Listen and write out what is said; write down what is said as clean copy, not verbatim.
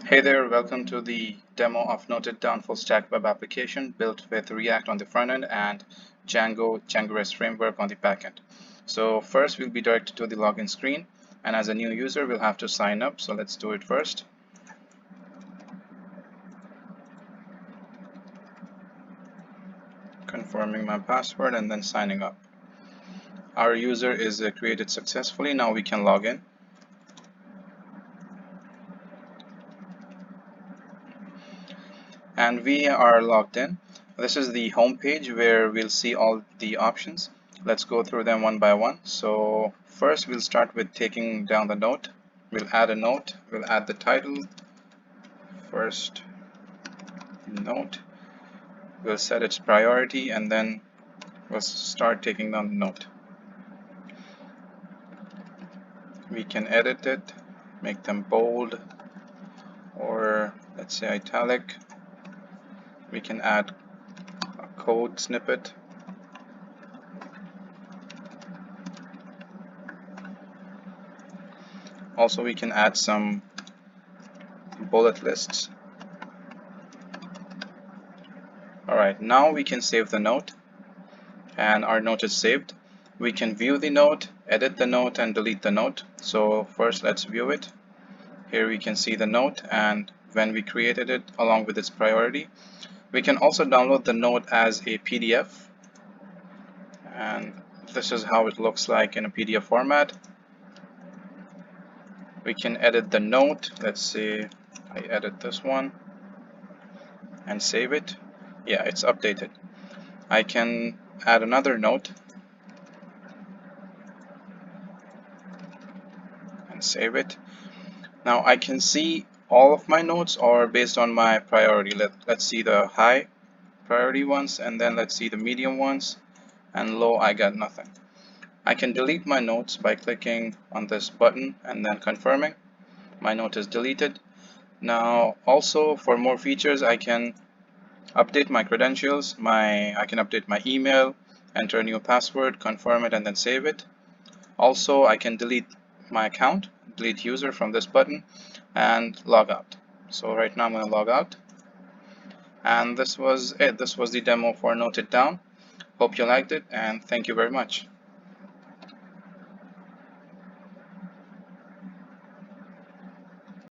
Hey there, welcome to the demo of Noted Down full stack web application built with React on the front end and Django-Rest-Framework on the back end. So first we'll be directed to the login screen, and as a new user we'll have to sign up. So let's do it first. Confirming my password and then signing up. Our user is created successfully. Now we can log in. And we are logged in. This is the home page where we'll see all the options. Let's go through them one by one. So first we'll start with taking down the note. We'll add a note. We'll add the title. First note. We'll set its priority and then we'll start taking down the note. We can edit it, make them bold, or let's say italic. We can add a code snippet. Also, we can add some bullet lists. Alright, now we can save the note, and our note is saved. We can view the note, edit the note, and delete the note. So first let's view it. Here we can see the note and when we created it along with its priority. We can also download the note as a PDF, and this is how it looks like in a PDF format. We can edit the note. Let's say I edit this one and save it. Yeah, it's updated. I can add another note and save it. Now I can see all of my notes are based on my priority. Let's see the high priority ones, and then let's see the medium ones, and low I got nothing. I can delete my notes by clicking on this button and then confirming. My note is deleted. Now also for more features I can update my credentials. I can update my email, enter a new password, confirm it, and then save it. Also I can delete my account, delete user from this button, and log out. So right now I'm going to log out. And this was it. This was the demo for Note It Down. Hope you liked it, and thank you very much.